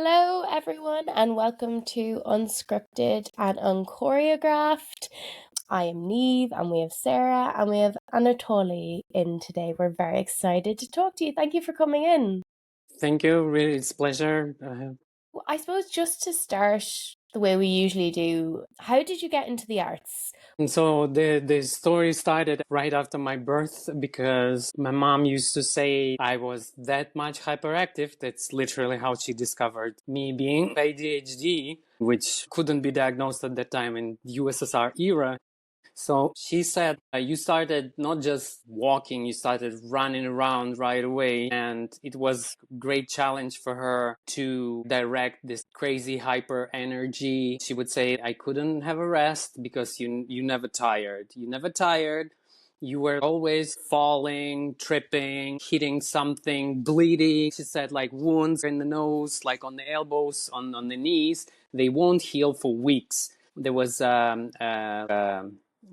Hello, everyone, and welcome to Unscripted and Unchoreographed. I am Neve, and we have Sarah, and we have Anatolii in today. We're very excited to talk to you. Thank you for coming in. Thank you. Really, it's a pleasure. Well, I suppose just to start the way we usually do, how did you get into the arts? And so the story started right after my birth because my mom used to say I was that much hyperactive. That's literally how she discovered me being ADHD, which couldn't be diagnosed at that time in USSR era. So she said, you started not just walking, you started running around right away. And it was a great challenge for her to direct this crazy hyper energy. She would say, I couldn't have a rest because you never tired. You never tired. You were always falling, tripping, hitting something, bleeding. She said, like wounds in the nose, like on the elbows, on the knees, they won't heal for weeks. There was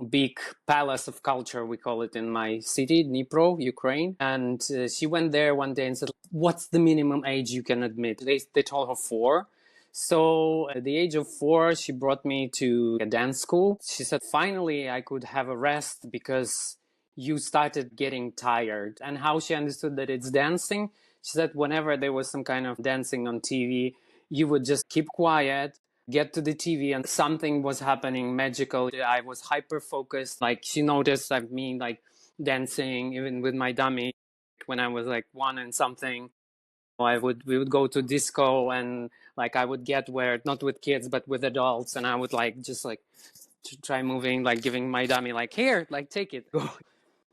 big palace of culture, we call it in my city, Dnipro, Ukraine. And she went there one day and said, what's the minimum age you can admit? They told her 4. So at the age of 4, she brought me to a dance school. She said, finally, I could have a rest because you started getting tired. And how she understood that it's dancing, she said, whenever there was some kind of dancing on TV, you would just keep quiet, get to the TV, and something was happening magical. I was hyper focused. Like she noticed me like dancing even with my dummy when I was like 1 and something. We would go to disco and like I would get where not with kids but with adults, and I would like just like try moving, like giving my dummy like, here, like take it, go.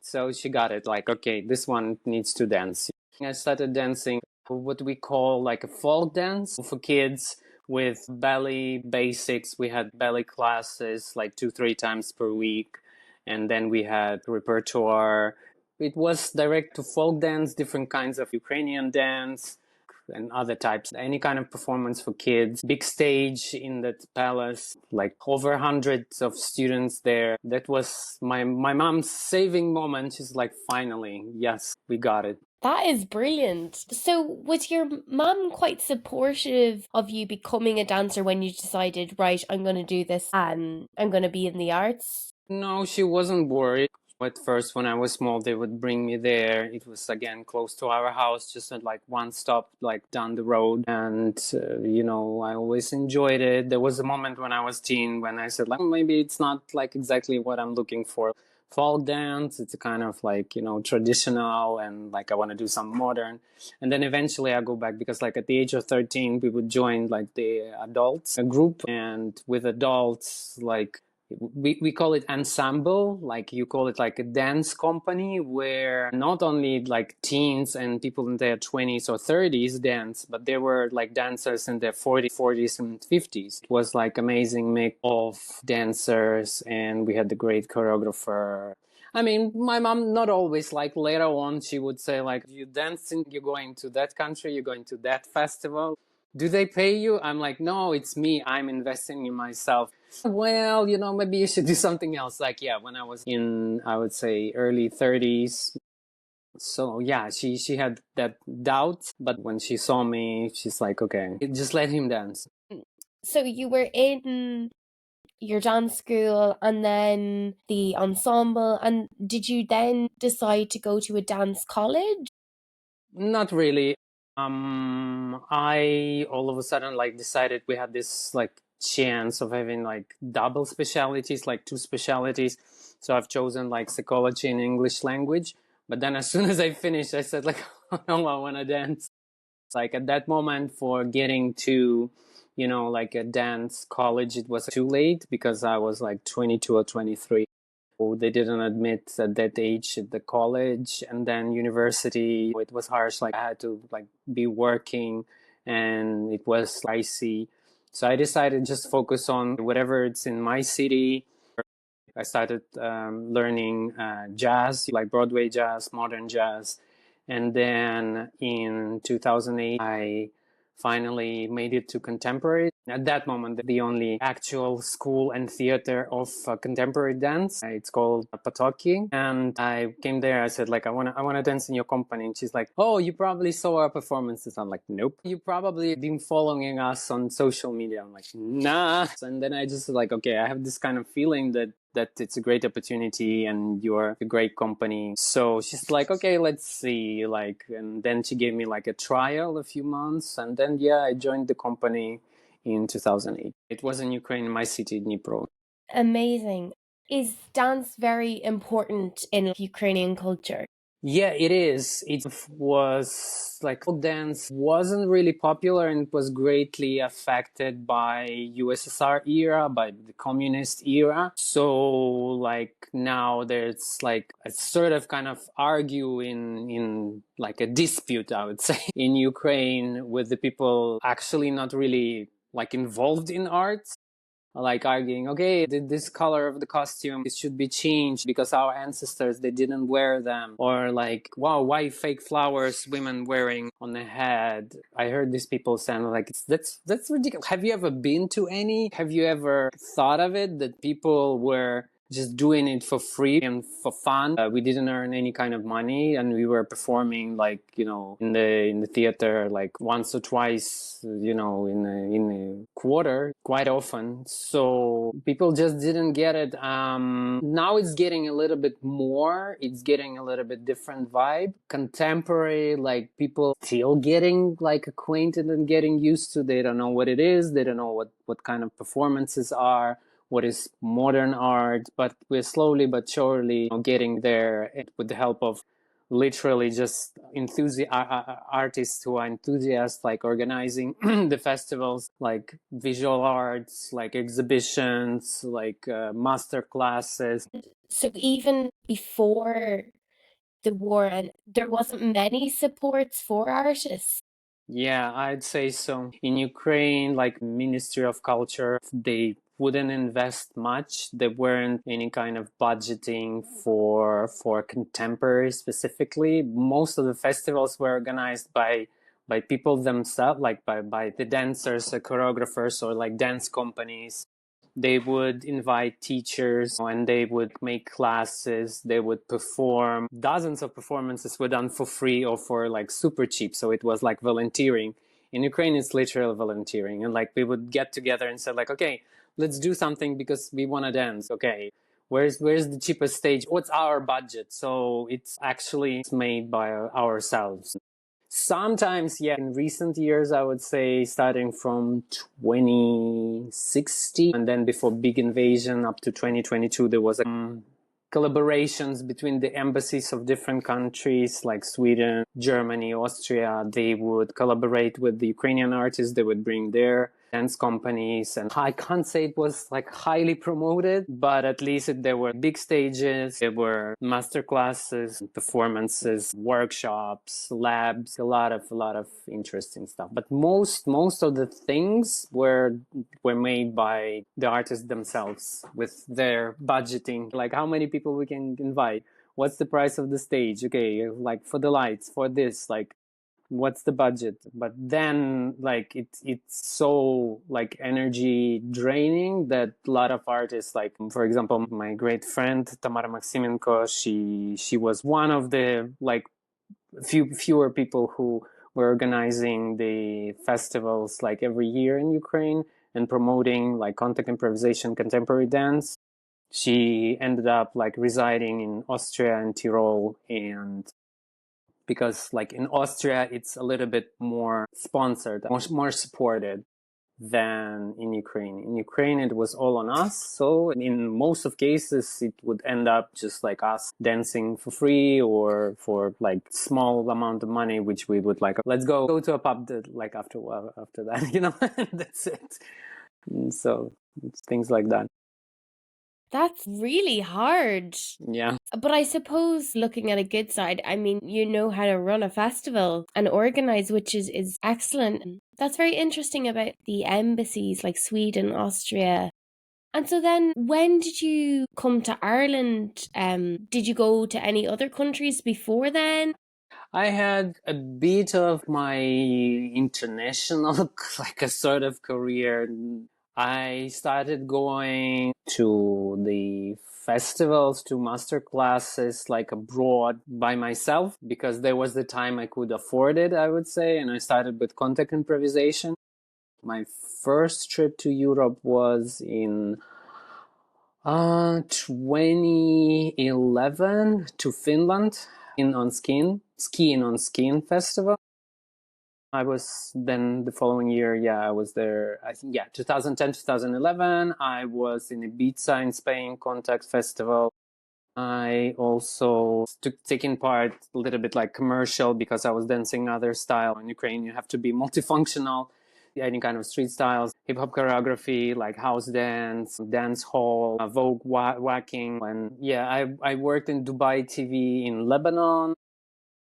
So she got it, like, okay, this one needs to dance. I started dancing what we call like a folk dance for kids with ballet basics. We had ballet classes like 2-3 times per week. And then we had repertoire. It was direct to folk dance, different kinds of Ukrainian dance and other types, any kind of performance for kids. Big stage in that palace, like over hundreds of students there. That was my mom's saving moment. She's like, finally, yes, we got it. That is brilliant. So was your mum quite supportive of you becoming a dancer when you decided, right, I'm going to do this and I'm going to be in the arts? No, she wasn't worried. At first, when I was small, they would bring me there. It was, again, close to our house, just at like one stop, like down the road. And, I always enjoyed it. There was a moment when I was teen when I said, like, maybe it's not like exactly what I'm looking for. Folk dance, it's a kind of like, traditional, and like I want to do some modern. And then eventually I go back because like at the age of 13, we would join like the adults group. And with adults, like, we call it ensemble, like you call it like a dance company, where not only like teens and people in their 20s or 30s dance, but there were like dancers in their 40s and 50s. It was like amazing mix of dancers, and we had the great choreographer. I mean, my mom, not always, like later on, she would say like, you dancing, you're going to that country, you're going to that festival. Do they pay you? I'm like, no, it's me. I'm investing in myself. Well, maybe you should do something else. Like, yeah, when I was in, I would say, early 30s. So, yeah, she had that doubt. But when she saw me, she's like, okay, just let him dance. So you were in your dance school and then the ensemble, and did you then decide to go to a dance college? Not really. I all of a sudden like decided we had this like chance of having like double specialities, like 2 specialities. So I've chosen like psychology and English language. But then as soon as I finished, I said like, oh, I want to dance. Like at that moment for getting to, like a dance college, it was too late because I was like 22 or 23. They didn't admit at that age at the college, and then university. It was harsh. Like I had to like be working, and it was pricey. So I decided just focus on whatever it's in my city. I started learning jazz, like Broadway jazz, modern jazz, and then in 2008 I finally made it to contemporary. At that moment, the only actual school and theater of contemporary dance. It's called POTOKI. And I came there. I said, like, I want to dance in your company. And she's like, oh, you probably saw our performances. I'm like, nope. You probably been following us on social media. I'm like, nah. And then I just like, okay, I have this kind of feeling that it's a great opportunity and you're a great company. So she's like, okay, let's see. Like, and then she gave me like a trial a few months. And then, yeah, I joined the company in 2008. It was in Ukraine, in my city, Dnipro. Amazing. Is dance very important in Ukrainian culture? Yeah, it is. It was like folk dance wasn't really popular and it was greatly affected by USSR era, by the communist era. So like now there's like a sort of kind of argue in like a dispute, I would say, in Ukraine with the people actually not really like involved in arts, like arguing, okay, this color of the costume, it should be changed because our ancestors, they didn't wear them. Or like, wow, why fake flowers women wearing on the head? I heard these people saying like, that's ridiculous. Have you ever been to any? Have you ever thought of it that people were just doing it for free and for fun? We didn't earn any kind of money, and we were performing like, you know, in the theater like once or twice, you know, in a quarter, quite often. So people just didn't get it. Now it's getting a little bit more. It's getting a little bit different vibe. Contemporary, like people still getting like acquainted and getting used to. They don't know what it is. They don't know what kind of performances are, what is modern art, but we're slowly but surely getting there with the help of literally just artists who are enthusiasts, like organizing the festivals, like visual arts, like exhibitions, like master classes. So even before the war, and there wasn't many supports for artists. Yeah, I'd say so. In Ukraine, like Ministry of Culture, they wouldn't invest much. There weren't any kind of budgeting for contemporary specifically. Most of the festivals were organized by people themselves, like by the dancers, the choreographers, or like dance companies. They would invite teachers and they would make classes. They would perform. Dozens of performances were done for free or for like super cheap. So it was like volunteering. In Ukraine, it's literal volunteering. And like we would get together and say like, okay, let's do something because we want to dance. Okay, where's the cheapest stage? What's our budget? So it's actually made by ourselves. Sometimes, yeah, in recent years, I would say starting from 2016 and then before big invasion up to 2022, there was collaborations between the embassies of different countries like Sweden, Germany, Austria. They would collaborate with the Ukrainian artists. They would bring their dance companies, and I can't say it was like highly promoted, but at least there were big stages, there were master classes, performances, workshops, labs, a lot of interesting stuff. But most of the things were made by the artists themselves with their budgeting, like how many people we can invite, what's the price of the stage, okay, like for the lights, for this, like what's the budget. But then like it's so like energy draining that a lot of artists, like for example my great friend Tamara Maximenko, she was one of the like fewer people who were organizing the festivals like every year in Ukraine and promoting like contact improvisation, contemporary dance. She ended up like residing in Austria and Tyrol, and because like in Austria, it's a little bit more sponsored, more supported than in Ukraine. In Ukraine, it was all on us. So in most of cases, it would end up just like us dancing for free or for like small amount of money, which we would like, let's go to a pub like after that, you know, that's it. And so it's things like that. That's really hard. Yeah. But I suppose looking at a good side, I mean, you know how to run a festival and organize, which is excellent. That's very interesting about the embassies like Sweden, Austria. And so then when did you come to Ireland? Did you go to any other countries before then? I had a bit of my international, like a sort of career. I started going to the festivals, to master classes, like abroad by myself, because there was the time I could afford it, I would say. And I started with Contact Improvisation. My first trip to Europe was in 2011 to Finland skiing on skin festival. I was then the following year, I was there, I think, 2010, 2011. I was in Ibiza in Spain, Contact Festival. I also took taking part a little bit like commercial because I was dancing other style. In Ukraine, you have to be multifunctional, any kind of street styles, hip hop choreography, like house dance, dance hall, Vogue whacking. And I worked in Dubai TV in Lebanon.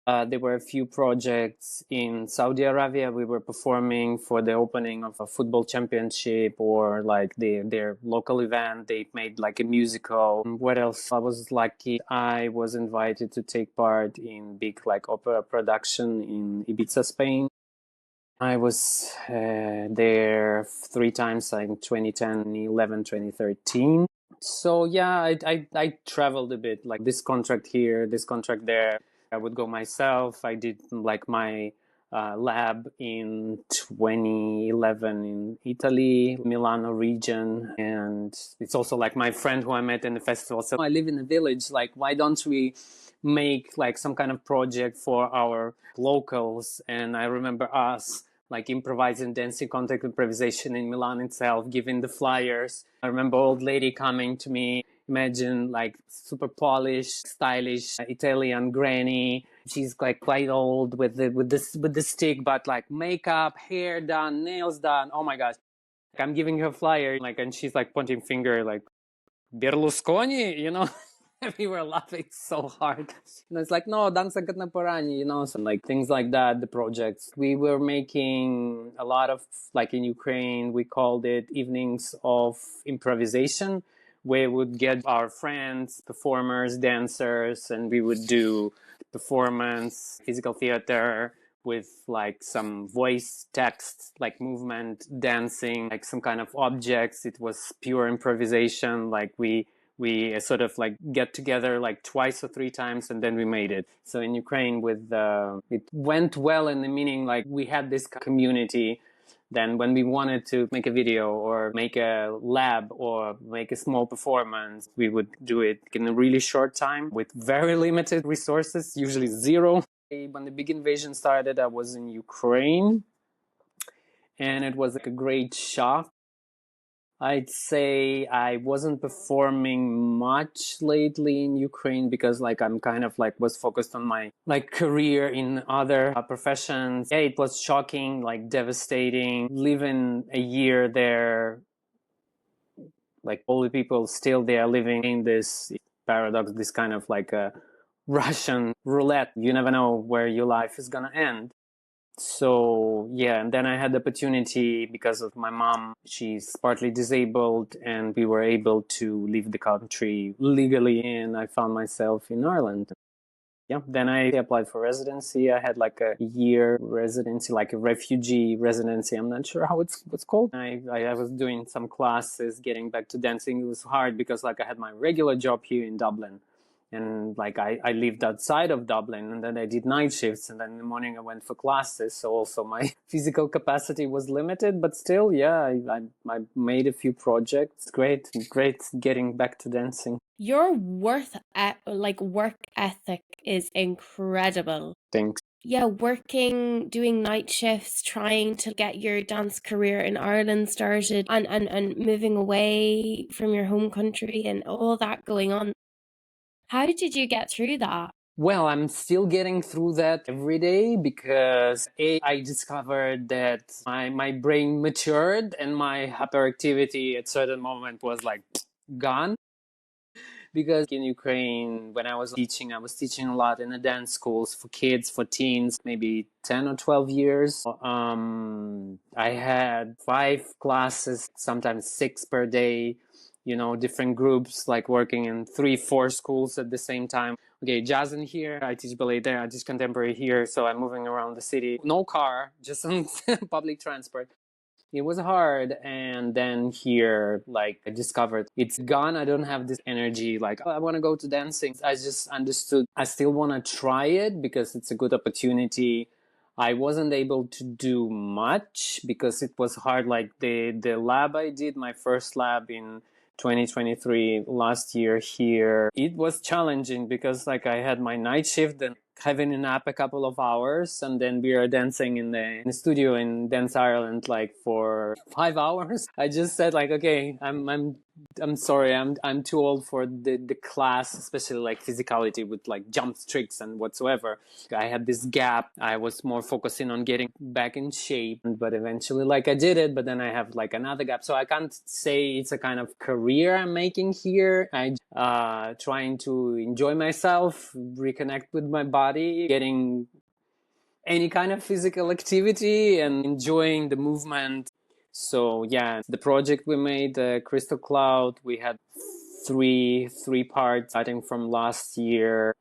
There were a few projects in Saudi Arabia. We were performing for the opening of a football championship or like their local event. They made like a musical. What else? I was lucky. I was invited to take part in big like opera production in Ibiza, Spain. I was there 3 times, like 2010, 11, 2013. So I traveled a bit, like this contract here, this contract there. I would go myself. I did like my lab in 2011 in Italy, Milano region. And it's also like my friend who I met in the festival said, I live in a village. Like, why don't we make like some kind of project for our locals? And I remember us like improvising, dancing, contact improvisation in Milan itself, giving the flyers. I remember old lady coming to me, imagine like super polished, stylish Italian granny. She's like quite old with the stick, but like makeup, hair done, nails done. Oh my gosh. I'm giving her a flyer, like, and she's like pointing finger, like Berlusconi, you know. We were laughing so hard. And it's like, no, danza contemporánea, you know, so like things like that, the projects. We were making a lot of, like in Ukraine, we called it evenings of improvisation, where we would get our friends, performers, dancers, and we would do performance, physical theater, with like some voice, text, like movement, dancing, like some kind of objects. It was pure improvisation. Like we sort of like get together like 2 or 3 times and then we made it. So in Ukraine with it went well in the meaning like we had this community. Then when we wanted to make a video or make a lab or make a small performance, we would do it in a really short time with very limited resources, usually zero. When the big invasion started, I was in Ukraine and it was like a great shock. I'd say I wasn't performing much lately in Ukraine because like I'm kind of like was focused on my like career in other professions. Yeah, it was shocking, like devastating. Living a year there, like all the people still there living in this paradox, this kind of like a Russian roulette. You never know where your life is gonna end. So and then I had the opportunity because of my mom. She's partly disabled and we were able to leave the country legally, and I found myself in Ireland. Then I applied for residency. I had like a year residency, like a refugee residency. I'm not sure how it's called. I was doing some classes, getting back to dancing. It was hard because like I had my regular job here in Dublin. And like I lived outside of Dublin, and then I did night shifts, and then in the morning I went for classes. So also my physical capacity was limited, but still, I made a few projects. Great getting back to dancing. Your work ethic is incredible. Thanks. Yeah, working, doing night shifts, trying to get your dance career in Ireland started and moving away from your home country and all that going on. How did you get through that? Well, I'm still getting through that every day because I discovered that my brain matured and my hyperactivity at certain moment was like gone. Because in Ukraine, when I was teaching a lot in the dance schools for kids, for teens, maybe 10 or 12 years. I had 5 classes, sometimes 6 per day. different groups, like working in 3-4 schools at the same time. Okay, jazz in here, I teach ballet there, I teach contemporary here, so I'm moving around the city. No car, just on public transport. It was hard, and then here, like, I discovered it's gone. I don't have this energy, like, oh, I want to go to dancing. I just understood I still want to try it because it's a good opportunity. I wasn't able to do much because it was hard. Like the lab I did, my first lab in 2023 last year here, it was challenging because like I had my night shift and having a nap a couple of hours, and then we are dancing in the studio in Dance Ireland like for 5 hours. I just said like, okay, I'm sorry, I'm too old for the class, especially like physicality with like jump tricks and whatsoever. I had this gap. I was more focusing on getting back in shape, but eventually like I did it, but then I have like another gap. So I can't say it's a kind of career I'm making here. I trying to enjoy myself, reconnect with my body, getting any kind of physical activity and enjoying the movement. So yeah, the project we made, the Crystal Cloud, we had three parts starting from last year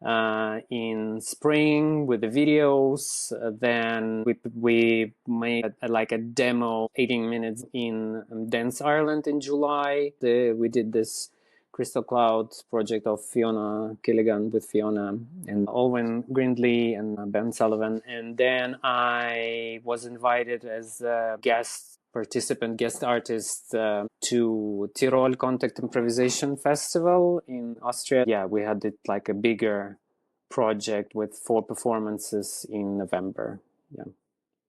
in spring with the videos. Then we made like a demo 18 minutes in Dance Ireland in July. We did this Crystal Cloud project of Fiona Gilligan with Fiona and Olwen Grindley and Ben Sullivan. And then I was invited as a guest artist to Tyrol Contact Improvisation Festival in Austria. Yeah, we had it like a bigger project with 4 performances in November. Yeah.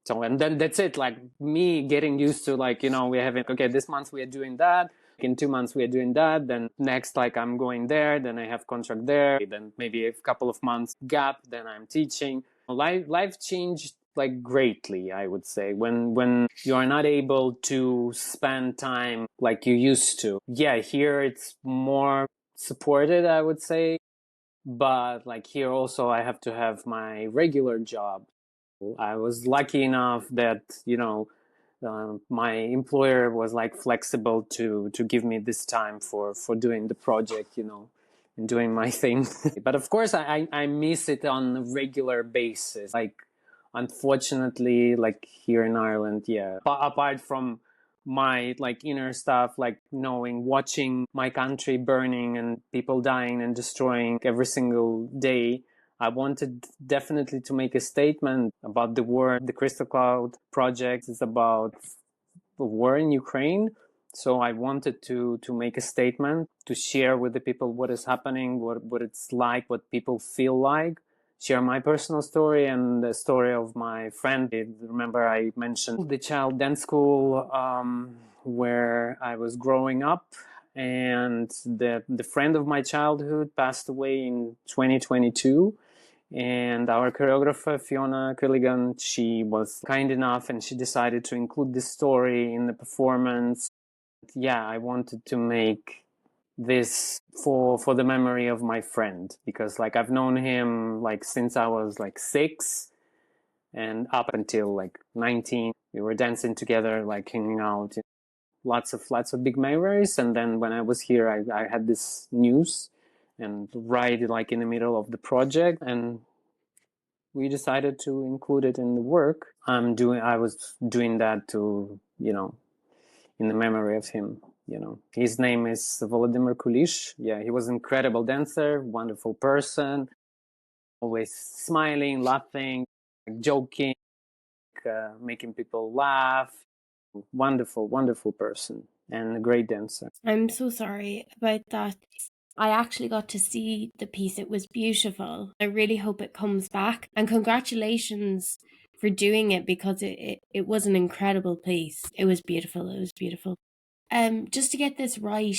So, and then that's it, like me getting used to like, we're having, okay, this month we are doing that. In 2 months we are doing that. Then next, like I'm going there. Then I have contract there. Then maybe a couple of months gap. Then I'm teaching. Life changed like greatly, I would say, when you are not able to spend time like you used to. Yeah, here it's more supported, I would say. But like here also I have to have my regular job. I was lucky enough that, my employer was like flexible to give me this time for doing the project, and doing my thing. But of course I miss it on a regular basis. Like, unfortunately, like here in Ireland, yeah, apart from my like inner stuff, like watching my country burning and people dying and destroying every single day, I wanted definitely to make a statement about the war. The Crystal Cloud project is about the war in Ukraine. So I wanted to make a statement, to share with the people what is happening, what it's like, what people feel like, share my personal story and the story of my friend. Remember I mentioned the child dance school where I was growing up, and the friend of my childhood passed away in 2022. And our choreographer, Fiona Gilligan, she was kind enough and she decided to include this story in the performance. Yeah, I wanted to make this for the memory of my friend, because like I've known him like since I was like 6 and up until like 19. We were dancing together, like hanging out. Lots of big memories. And then when I was here, I had this news, and right like in the middle of the project, and we decided to include it in the work. I was doing that to, in the memory of him. His name is Volodymyr Kulish. Yeah, he was an incredible dancer, wonderful person, always smiling, laughing, joking, making people laugh. Wonderful, wonderful person and a great dancer. I'm so sorry about that. I actually got to see the piece. It was beautiful. I really hope it comes back. And congratulations for doing it, because it was an incredible piece. It was beautiful. It was beautiful. Just to get this right,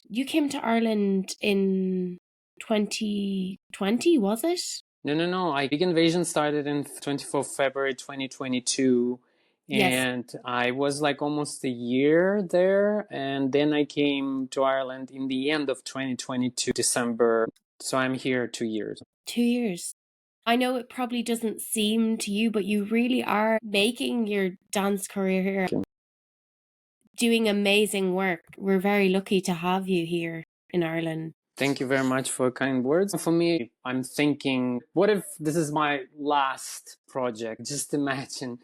you came to Ireland in 2020, was it? No. Big Invasion started in 24th February 2022. Yes. And I was like almost a year there. And then I came to Ireland in the end of 2022, December. So I'm here 2 years. 2 years. I know it probably doesn't seem to you, but you really are making your dance career here. doing amazing work. We're very lucky to have you here in Ireland. Thank you very much for kind words. For me, I'm thinking, what if this is my last project? Just imagine.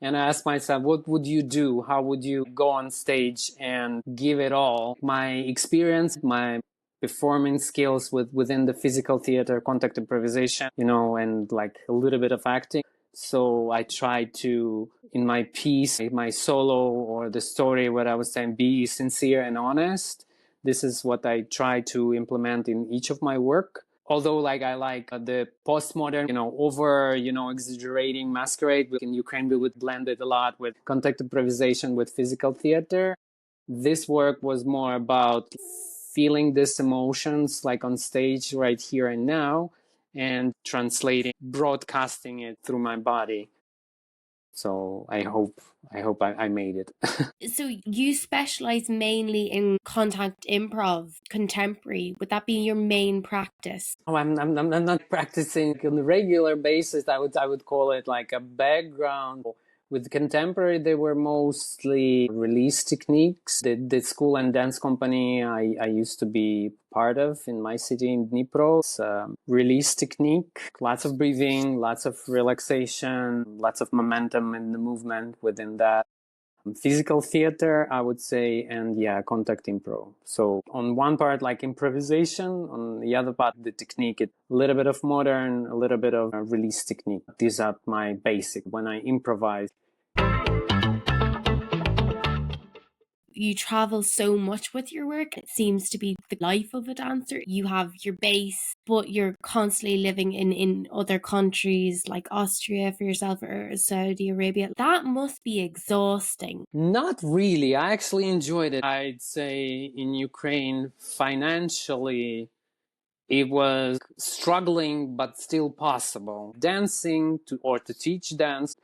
And I asked myself, what would you do? How would you go on stage and give it all? My experience, my performing skills within the physical theater, contact improvisation, and like a little bit of acting. So I tried to, in my piece, my solo or the story, what I was saying, be sincere and honest. This is what I try to implement in each of my work. Although I like the postmodern, over, exaggerating masquerade. In Ukraine, we would blend it a lot with contact improvisation, with physical theater. This work was more about feeling these emotions like on stage right here and now, and translating, broadcasting it through my body. So I hope I made it. So you specialize mainly in contact improv, contemporary. Would that be your main practice? Oh, I'm not practicing on a regular basis. I would call it like a background. With contemporary, they were mostly release techniques. The school and dance company I used to be part of in my city in Dnipro. It's a release technique, lots of breathing, lots of relaxation, lots of momentum in the movement within that. Physical theater, I would say, and contact improv. So on one part, like improvisation, on the other part, the technique, a little bit of modern, a little bit of release technique. These are my basic when I improvise. You travel so much with your work. It seems to be the life of a dancer. You have your base, but you're constantly living in other countries like Austria for yourself or Saudi Arabia. That must be exhausting. Not really. I actually enjoyed it. I'd say in Ukraine, financially, it was struggling, but still possible. Dancing to teach dance.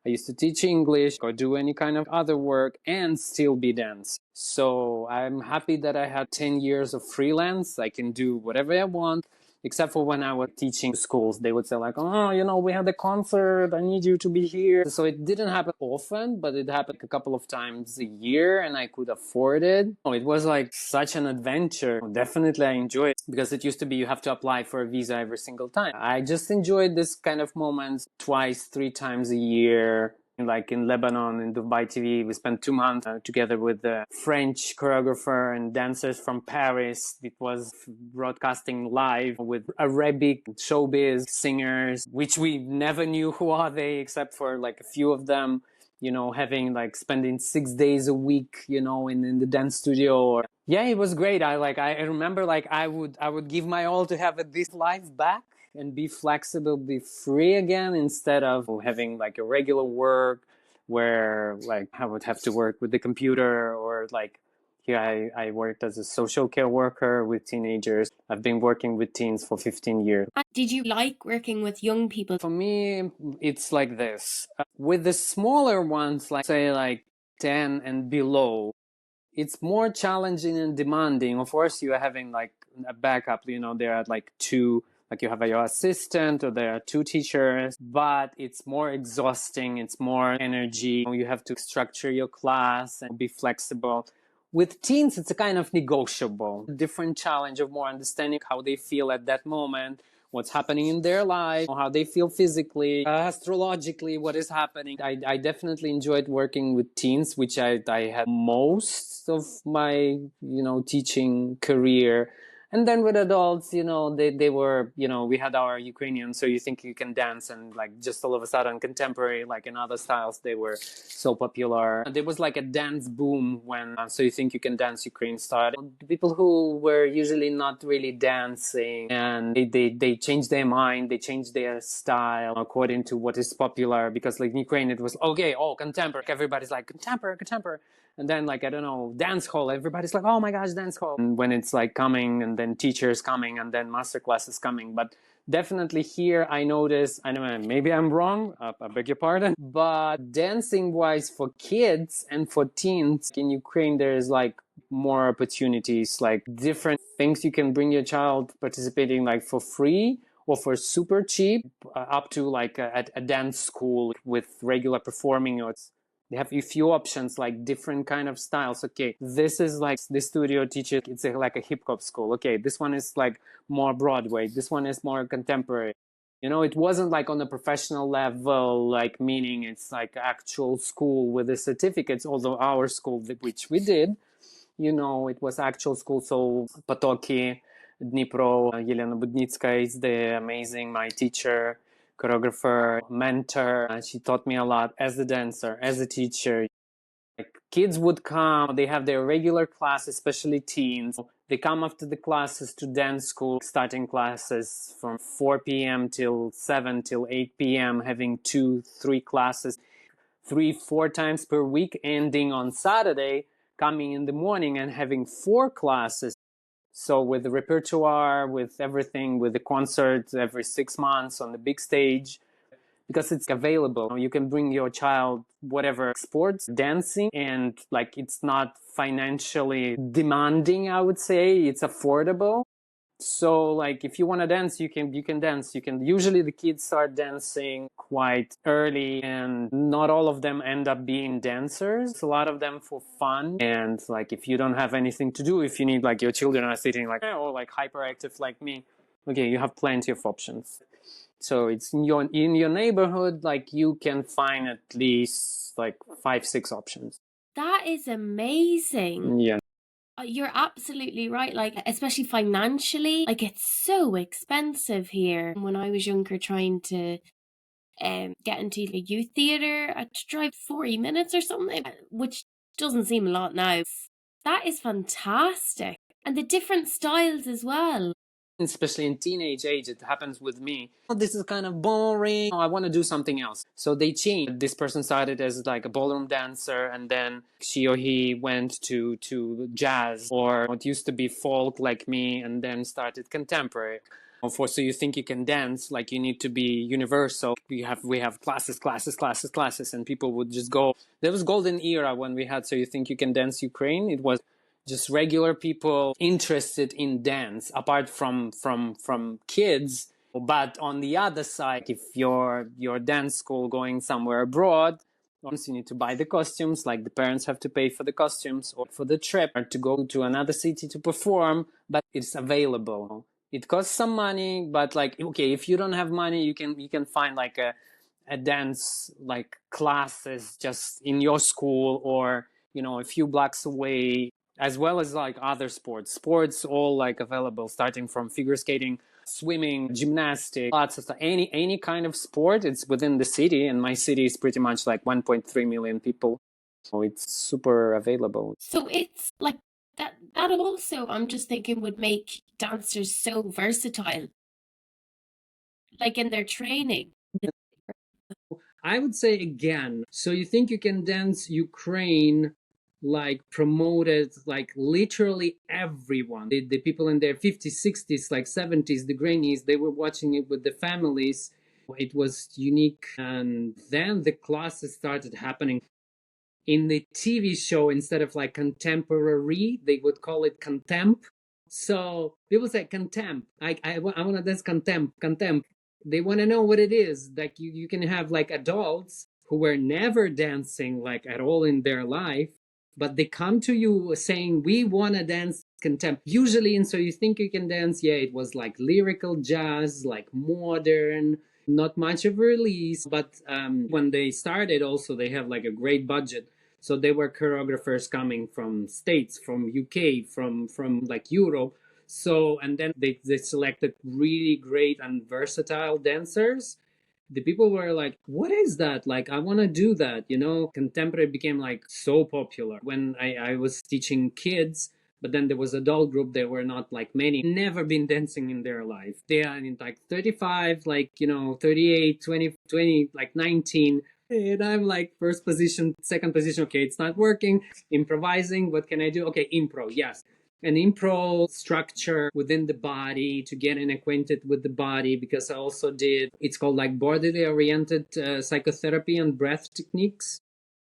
I used to teach English or do any kind of other work and still be dance. So I'm happy that I had 10 years of freelance. I can do whatever I want, except for when I was teaching schools. They would say like, oh, we had a concert. I need you to be here. So it didn't happen often, but it happened a couple of times a year and I could afford it. It was like such an adventure. Definitely I enjoyed it because it used to be you have to apply for a visa every single time. I just enjoyed this kind of moments twice, 3 times a year. Like in Lebanon, in Dubai TV, we spent 2 months together with the French choreographer and dancers from Paris. It was broadcasting live with Arabic showbiz singers, which we never knew who are they, except for like a few of them, having like spending 6 days a week, in the dance studio. Yeah, it was great. I remember like I would give my all to have this life back and be flexible, be free again, instead of having like a regular work where like I would have to work with the computer, or like here I worked as a social care worker with teenagers. I've been working with teens for 15 years. Did you like working with young people? For me, it's like this. With the smaller ones, like say like 10 and below, it's more challenging and demanding. Of course, you are having like a backup, there are like two, like you have your assistant or there are two teachers, but it's more exhausting. It's more energy. You have to structure your class and be flexible. With teens, it's a kind of negotiable, different challenge of more understanding how they feel at that moment, what's happening in their life, how they feel physically, astrologically, what is happening. I definitely enjoyed working with teens, which I had most of my, teaching career. And then with adults, they were, we had our Ukrainian, so you think you can dance, and like just all of a sudden contemporary, like in other styles, they were so popular. There was like a dance boom when So You Think You Can Dance Ukraine started. People who were usually not really dancing, and they changed their mind, they changed their style according to what is popular, because like in Ukraine, it was, okay, contemporary. Everybody's like, contemporary. And then like, I don't know, dance hall, everybody's like, oh my gosh, dance hall. And when it's like coming, and then teachers coming, and then master classes coming. But definitely here I notice, I don't know, maybe I'm wrong, I beg your pardon, but dancing wise for kids and for teens in Ukraine, there's like more opportunities, like different things you can bring your child participating like for free or for super cheap, up to like a dance school with regular performing. They have a few options, like different kind of styles. Okay, this is like the studio teacher, it's like a hip hop school. Okay, this one is like more Broadway. This one is more contemporary. You know, it wasn't like on a professional level, like meaning it's like actual school with the certificates, although our school, which we did, you know, it was actual school. So POTOKI, Dnipro, Elena Budnitskaia is the amazing, my teacher, choreographer, mentor. She taught me a lot as a dancer, as a teacher. Like kids would come, they have their regular class, especially teens. They come after the classes to dance school, starting classes from 4 p.m. till 7 till 8 p.m., having 2-3 classes, 3-4 times per week, ending on Saturday, coming in the morning and having 4 classes. So with the repertoire, with everything, with the concerts every 6 months on the big stage, because it's available. You can bring your child whatever sports, dancing, and like it's not financially demanding, I would say. It's affordable. So like if you want to dance, you can dance. You can usually the kids start dancing quite early, and not all of them end up being dancers. A lot of them for fun. And like if you don't have anything to do, if you need like your children are sitting like or like hyperactive like me, okay, you have plenty of options. So it's in your neighborhood, like you can find at least like 5-6 options. That is amazing. Yeah. You're absolutely right. Like, especially financially, like it's so expensive here. When I was younger, trying to get into the youth theatre, I had to drive 40 minutes or something, which doesn't seem a lot now. That is fantastic. And the different styles as well. Especially in teenage age, it happens with me. Oh, this is kind of boring. Oh, I want to do something else. So they changed. This person started as like a ballroom dancer, and then she or he went to jazz, or what used to be folk like me, and then started contemporary. So you think you can dance, like you need to be universal. We have classes, and people would just go. There was golden era when we had So You Think You Can Dance Ukraine. It was just regular people interested in dance, apart from kids. But on the other side, if your dance school going somewhere abroad, you need to buy the costumes, like the parents have to pay for the costumes or for the trip, or to go to another city to perform, but it's available. It costs some money, but like, okay, if you don't have money, you can find like a dance like classes just in your school, or you know, a few blocks away, as well as like other sports all like available, starting from figure skating, swimming, gymnastics, lots of stuff. Any kind of sport, it's within the city, and my city is pretty much like 1.3 million people, so it's super available. So it's like that also, I'm just thinking, would make dancers so versatile, like in their training. I would say again, So You Think You Can Dance Ukraine like promoted like literally everyone. The people in their 50s, 60s, like 70s, the grannies, they were watching it with the families. It was unique. And then the classes started happening in the TV show. Instead of like contemporary, they would call it contempt. So people say contempt. I want to dance contempt. They want to know what it is. Like you can have like adults who were never dancing like at all in their life, but they come to you saying, we want to dance contempt. Usually, and So You Think You Can Dance, yeah, it was like lyrical jazz, like modern, not much of a release. But when they started, also they have like a great budget. So they were choreographers coming from States, from UK, from like Europe. So, and then they selected really great and versatile dancers. The people were like, what is that? Like, I want to do that. You know, contemporary became like so popular when I was teaching kids. But then there was adult group. There were not like many, never been dancing in their life. They are in like 35, like, you know, 38, 20, like 19. And I'm like first position, second position. Okay, it's not working. Improvising. What can I do? Okay, improv. Yes. An improv structure within the body to get acquainted with the body, because I also did, it's called like body-oriented psychotherapy and breath techniques.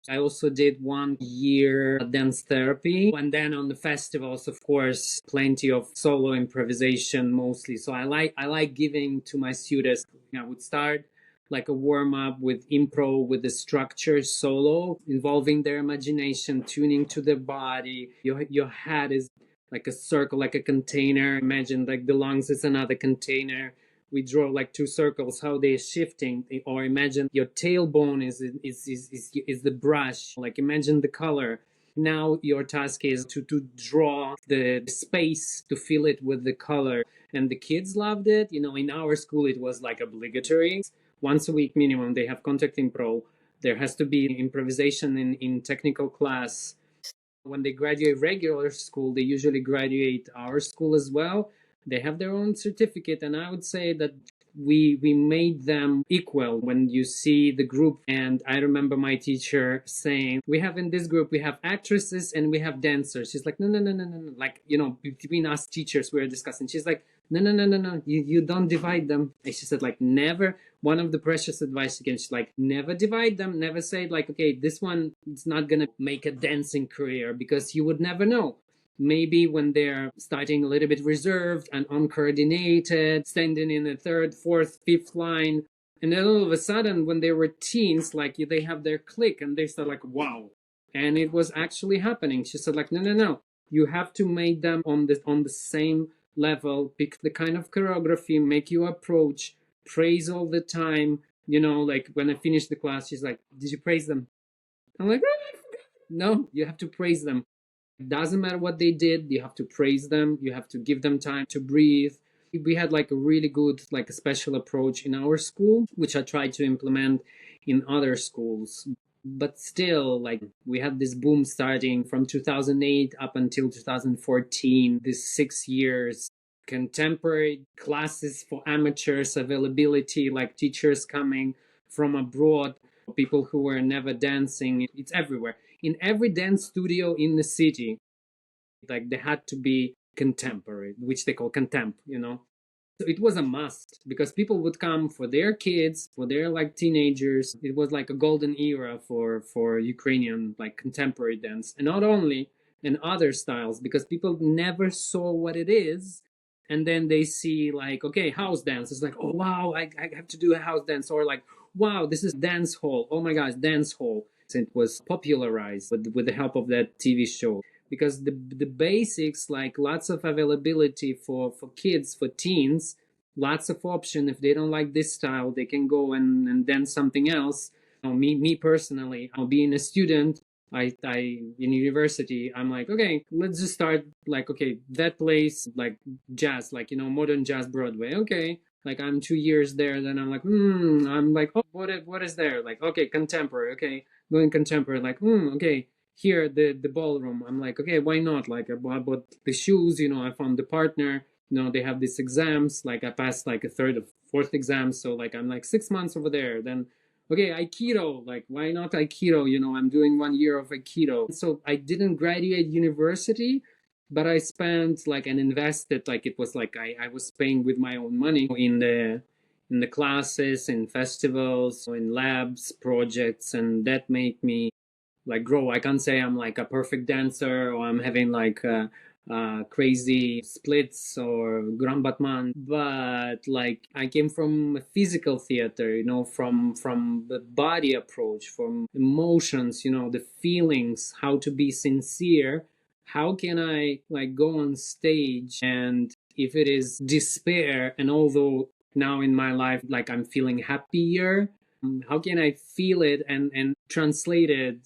I also did 1 year dance therapy, and then on the festivals, of course, plenty of solo improvisation mostly. So I like giving to my students. I would start like a warm-up with improv, with the structure solo, involving their imagination, tuning to their body. Your head is like a circle, like a container. Imagine like the lungs is another container. We draw like two circles, how they're shifting. Or imagine your tailbone is the brush. Like imagine the color. Now your task is to draw the space, to fill it with the color. And the kids loved it. In our school it was like obligatory. Once a week minimum they have contact improv. There has to be improvisation in technical class. When they graduate regular school, they usually graduate our school as well. They have their own certificate, and I would say that we made them equal. When you see the group, and I remember my teacher saying, we have in this group, we have actresses and we have dancers. She's like, no, no, no, no, no, no. Like, between us teachers we were discussing. She's like, no, no, no, no, no, you don't divide them. And she said, like, never. One of the precious advice again, she's like, never divide them. Never say like, okay, this one is not gonna make a dancing career, because you would never know. Maybe when they're starting a little bit reserved and uncoordinated, standing in the third, fourth, fifth line, and then all of a sudden when they were teens, like they have their click and they start like, wow. And it was actually happening. She said like, no, no, no, you have to make them on the same level, pick the kind of choreography, make your approach, praise all the time. Like when I finished the class, she's like, did you praise them? I'm like, no, you have to praise them. It doesn't matter what they did, you have to praise them, you have to give them time to breathe. We had like a really good, like a special approach in our school, which I tried to implement in other schools. But still, like, we had this boom starting from 2008 up until 2014, these 6 years. Contemporary classes for amateurs, availability, like teachers coming from abroad, people who were never dancing. It's everywhere. In every dance studio in the city, like, they had to be contemporary, which they call contemp. So it was a must, because people would come for their kids, for their like teenagers. It was like a golden era for Ukrainian like contemporary dance, and not only in other styles, because people never saw what it is. And then they see like, okay, house dance. It's like, oh wow, I have to do a house dance. Or like, wow, this is dance hall. Oh my gosh, dance hall. It was popularized with the help of that TV show, because the basics, like lots of availability for kids, for teens, lots of option. If they don't like this style, they can go and dance something else. Me personally, being a student, I in university, I'm like, okay, let's just start like, okay, that place like jazz, like modern jazz Broadway. Okay, like I'm 2 years there, then I'm like, I'm like, oh, what is there? Like, okay, contemporary. Okay, going contemporary. Like, okay, here the ballroom. I'm like, okay, why not? Like, I bought the shoes. I found the partner. They have these exams. Like, I passed like a third or fourth exam, so like I'm like 6 months over there. Then okay, Aikido, like why not Aikido? I'm doing 1 year of Aikido. So I didn't graduate university, but I spent like and invested, like it was like I was paying with my own money in the classes, in festivals, in labs, projects, and that made me like grow. I can't say I'm like a perfect dancer, or I'm having like crazy splits or grand batman, but like I came from physical theater, from the body approach, from emotions, the feelings, how to be sincere. How can I like go on stage, and if it is despair, and although now in my life like I'm feeling happier, how can I feel it and translate it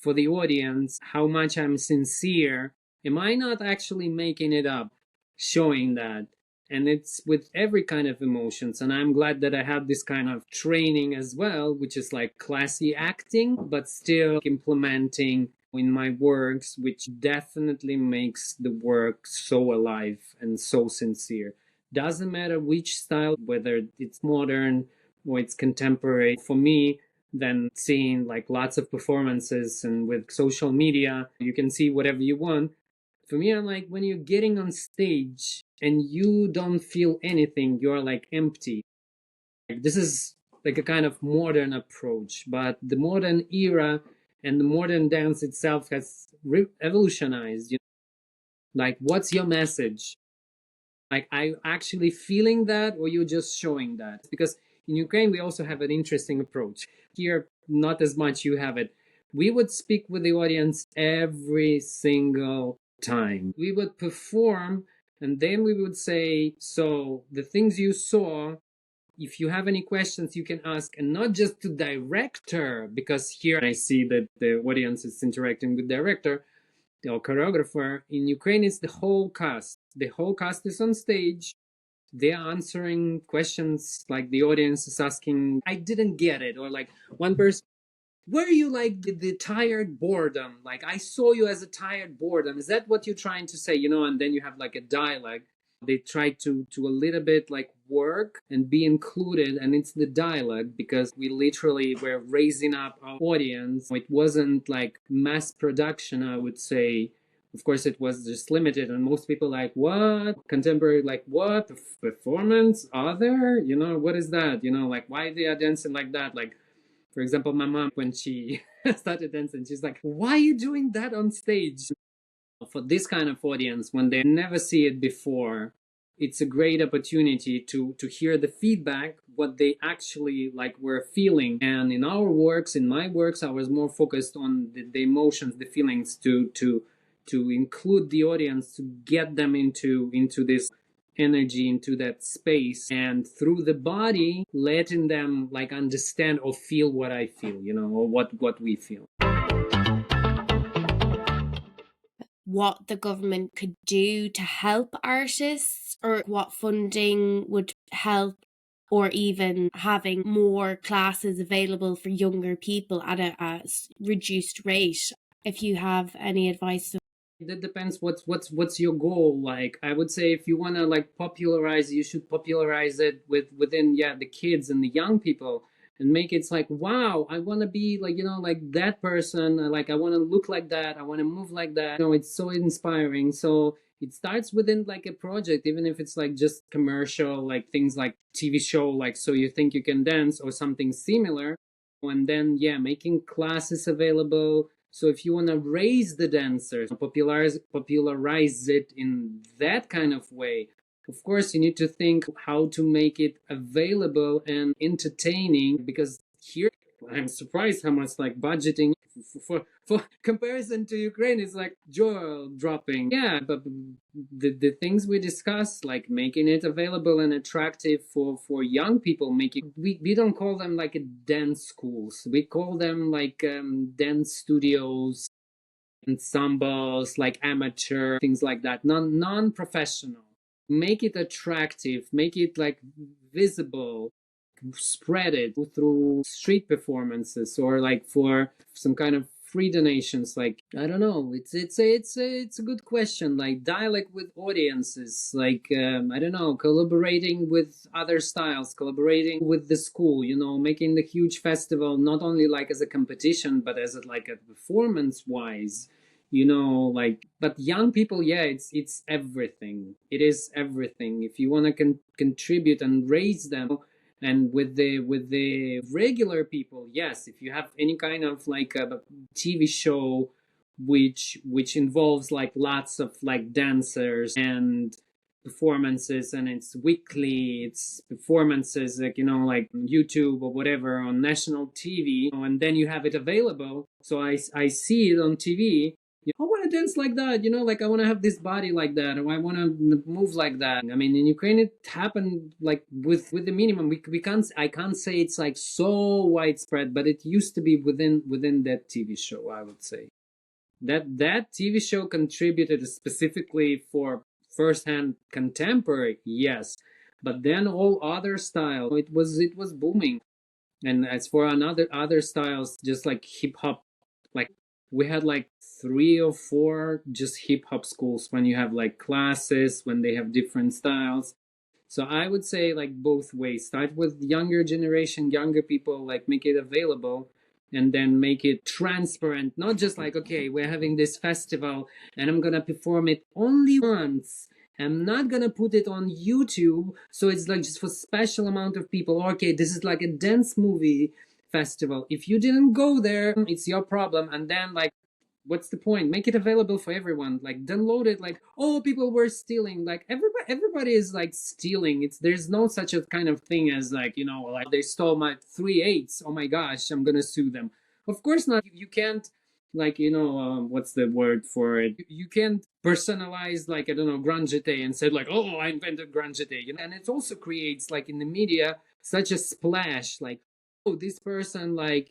for the audience, how much I'm sincere? Am I not actually making it up, showing that? And it's with every kind of emotions. And I'm glad that I have this kind of training as well, which is like classy acting, but still implementing in my works, which definitely makes the work so alive and so sincere. Doesn't matter which style, whether it's modern or it's contemporary. For me, than seeing like lots of performances, and with social media you can see whatever you want. For me, I'm like, when you're getting on stage and you don't feel anything, you're like empty. Like, this is like a kind of modern approach, but the modern era and the modern dance itself has evolutionized. Like, what's your message? Like, are you actually feeling that, or you're just showing that? Because In Ukraine, we also have an interesting approach. Here, not as much you have it. We would speak with the audience every single time. We would perform, and then we would say, so the things you saw, if you have any questions, you can ask, and not just to director, because here I see that the audience is interacting with director or choreographer. In Ukraine, it's the whole cast. The whole cast is on stage. They're answering questions, like the audience is asking, I didn't get it. Or like one person, were you like the tired boredom? Like I saw you as a tired boredom. Is that what you're trying to say? And then you have like a dialogue. They try to a little bit like work and be included, and it's the dialogue, because we literally were raising up our audience. It wasn't like mass production, I would say. Of course, it was just limited, and most people like, what? Contemporary, like, what? Performance? Other? What is that? Like, why they are dancing like that? Like, for example, my mom, when she started dancing, she's like, why are you doing that on stage? For this kind of audience, when they never see it before, it's a great opportunity to hear the feedback, what they actually like were feeling. And in my works, I was more focused on the emotions, the feelings, to include the audience, to get them into this energy, into that space, and through the body letting them like understand or feel what I feel, or what we feel. What the government could do to help artists, or what funding would help, or even having more classes available for younger people at a reduced rate. If you have any advice. That depends what's your goal. Like I would say, if you want to like popularize, you should popularize it within the kids and the young people, and make it like, wow, I want to be like, like that person, like I want to look like that, I want to move like that. It's so inspiring. So it starts within like a project, even if it's like just commercial, like things like TV show, like So You Think You Can Dance or something similar. And then making classes available. So if you want to raise the dancers, popularize it in that kind of way, of course, you need to think how to make it available and entertaining, because here I'm surprised how much like budgeting for comparison to Ukraine is like jaw dropping. Yeah, but the things we discuss, like making it available and attractive for young people, we don't call them like dance schools. We call them like dance studios, ensembles, like amateur things like that, non-professional. Make it attractive, make it like visible, spread it through street performances, or like for some kind of free donations. Like I don't know, it's a good question. Like dialogue with audiences, like I don't know, collaborating with other styles, collaborating with the school, making the huge festival not only like as a competition, but as like a performance wise. Like, but young people, it's everything. It is everything. If you want to contribute and raise them. And with the regular people, yes, if you have any kind of like a TV show which involves like lots of like dancers and performances, and it's weekly, it's performances, like like YouTube or whatever on national TV, and then you have it available. So I see it on TV. I want to dance like that, like I want to have this body like that, or I want to move like that. I mean, in Ukraine, it happened like with the minimum. I can't say it's like so widespread, but it used to be within that TV show. I would say that TV show contributed specifically for first-hand contemporary, yes, but then all other styles, it was booming. And as for other styles, just like hip hop, like we had like 3 or 4 just hip hop schools, when you have like classes, when they have different styles. So I would say like both ways. Start with younger generation, younger people, like make it available, and then make it transparent. Not just like, okay, we're having this festival and I'm gonna perform it only once. I'm not gonna put it on YouTube, so it's like just for special amount of people. Okay, this is like a dance movie festival. If you didn't go there, it's your problem. And then like What's the point? Make it available for everyone. Like download it. Like, oh, people were stealing. Like everybody is like stealing. There's no such a kind of thing as like, like they stole my 3/8. Oh my gosh, I'm gonna sue them. Of course not. You can't, like, what's the word for it? You can't personalize, like, I don't know, grunge and say like, oh, I invented grunge. And it also creates, like, in the media such a splash, like, oh, this person, like,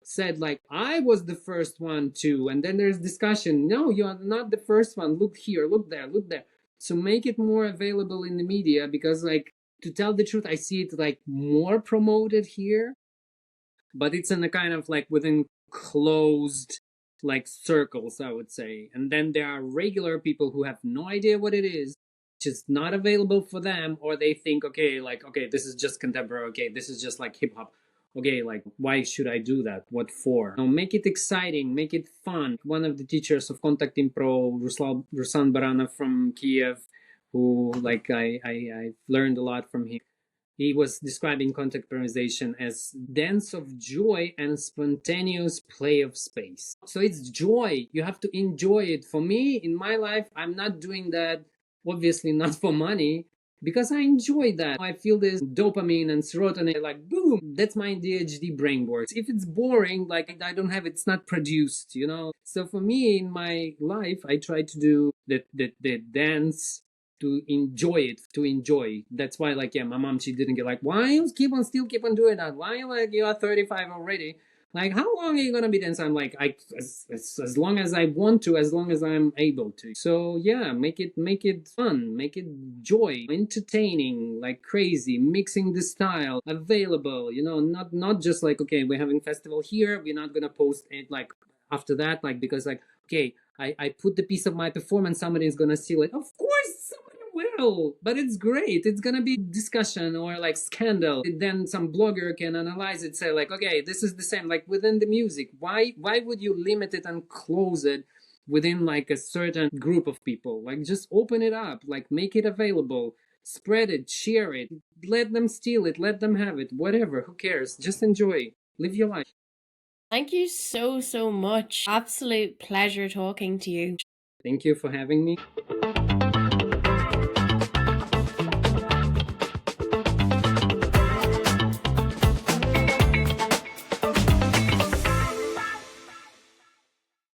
said like I was the first one to, and then there's discussion. No, you are not the first one. Look here, look there, look there. So make it more available in the media, because, like, to tell the truth, I see it like more promoted here, but it's in a kind of like within closed like circles, I would say. And then there are regular people who have no idea what it is, just not available for them, or they think, okay, like, okay, this is just contemporary, okay, this is just like hip hop, okay, like, why should I do that? What for? Make it exciting, make it fun. One of the teachers of Contact Impro, Ruslan Baranov from Kyiv, who, like, I've learned a lot from him. He was describing contact improvisation as dance of joy and spontaneous play of space. So it's joy. You have to enjoy it. For me, in my life, I'm not doing that, obviously not for money, because I enjoy that. I feel this dopamine and serotonin, like, boom, that's my ADHD brain works. If it's boring, like, I don't have, it's not produced, So for me, in my life, I try to do the dance to enjoy. That's why, like, yeah, my mom, she didn't get like, why you keep on doing that? Why, like, you are 35 already? Like, how long are you gonna be dancing? I'm like, as long as I want to, as long as I'm able to. So yeah, make it fun, make it joy, entertaining, like crazy, mixing the style, available. Not just like, okay, we're having festival here, we're not gonna post it like after that, like, because, like, okay, I put the piece of my performance, somebody is gonna steal it. Of course, somebody will, but it's great. It's gonna be discussion or like scandal. Then some blogger can analyze it, say like, okay, this is the same. Like within the music, why would you limit it and close it within like a certain group of people? Like just open it up, like make it available, spread it, share it, let them steal it, let them have it, whatever. Who cares? Just enjoy, live your life. Thank you so much. Absolute pleasure talking to you. Thank you for having me.